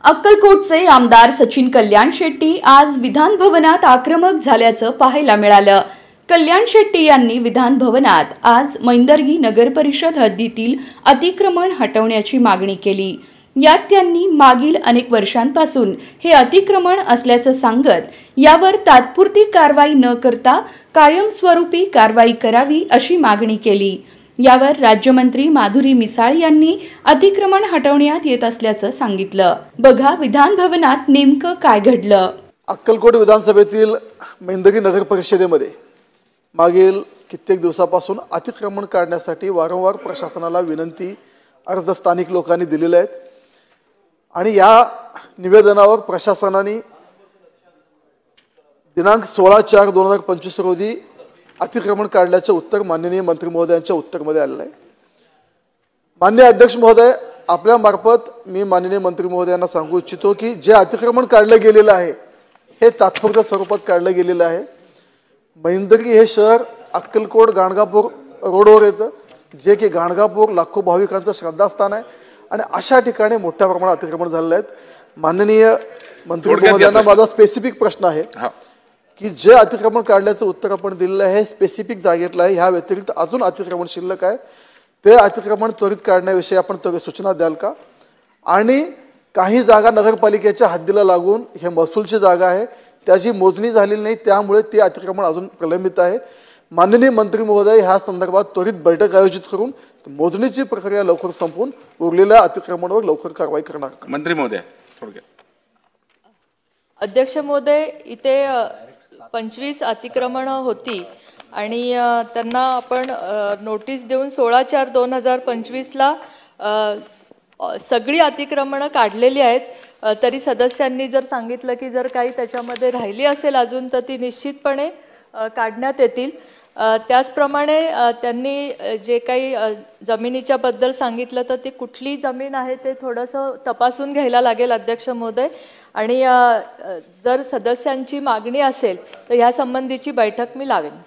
अक्कलकोटचे आमदार सचिन कल्याण शेट्टी आज विधान भवनात आक्रमक झाल्याचं पाहायला मिळालं। कल्याण शेट्टी यांनी विधान भवनात आज मैंदर्गी नगर परिषद हद्दीतील अतिक्रमण हटवण्याची मागणी केली। यात त्यांनी मागील अनेक वर्षांपासून हे अतिक्रमण असल्याचं सांगत यावर तात्पुरती कारवाई न करता कायमस्वरूपी कारवाई करावी अशी मागणी केली। यावर राज्यमंत्री माधुरी मिसाळ यांनी अतिक्रमण हटवण्यात येत असल्याचं सांगितलं। बघा विधान भवनात नेमकं काय घडलं। अक्कलकोट विधानसभेतील मैंदर्गी नगर परिषदेमध्ये मागील कित्येक दिवसापासून अतिक्रमण काढण्यासाठी वारंवार प्रशासनाला विनंती अर्ज स्थानिक लोकांनी दिलेले आहेत आणि या निवेदनावर प्रशासनाने दिनांक 16/4/2025 रोजी अतिक्रमण काढल्याचे उत्तर माननीय मंत्री महोदयांच्या उत्तरमध्ये आलेलं आहे। माननीय अध्यक्ष महोदय, आपल्या मार्फत मी माननीय मंत्री महोदयांना सांगू इच्छितो की जे अतिक्रमण काढलं गेलेलं आहे हे तात्पुरत्या स्वरूपात काढलं गेलेलं आहे। मैंदर्गी हे शहर अक्कलकोट गाणगापूर रोडवर येतं, जे की गाणगापूर लाखो भाविकांचं श्रद्धास्थान आहे आणि अशा ठिकाणी मोठ्या प्रमाणात अतिक्रमण झालेले आहेत। माननीय मंत्री महोदयांना माझा स्पेसिफिक प्रश्न आहे की जे अतिक्रमण काढल्याचं उत्तर आपण दिलेलं आहे स्पेसिफिक जागेतलं आहे, ह्या व्यतिरिक्त अजून अतिक्रमण शिल्लक आहे, ते अतिक्रमण त्वरित काढण्याविषयी आपण सूचना द्याल का? आणि काही जागा नगरपालिकेच्या हद्दीला लागून हे महसूलची जागा आहे, त्याची मोजणी झालेली नाही, त्यामुळे ते अतिक्रमण अजून प्रलंबित आहे। माननीय मंत्री महोदय ह्या संदर्भात त्वरित बैठक आयोजित करून मोजणीची प्रक्रिया लवकर संपवून उरलेल्या अतिक्रमणावर लवकर कारवाई करणार। मंत्री महोदय थोडक्यात। अध्यक्ष महोदय, इथे 25 अतिक्रमण होती आणि त्यांना आपण नोटीस देऊन 16/4/2025 ला सगळी अतिक्रमणं काढलेली आहेत। तरी सदस्यांनी जर सांगितलं की जर काही त्याच्यामध्ये राहिली असेल अजून तर ती निश्चितपणे काढण्यात येतील। त्याचप्रमाणे त्यांनी जे काही जमिनीच्या बद्दल सांगितलं तर ती कुठली जमीन आहे ते थोडंसं तपासून घ्यायला लागेल अध्यक्ष महोदय, आणि जर सदस्यांची मागणी असेल तर ह्या संबंधीची बैठक मी लावेन।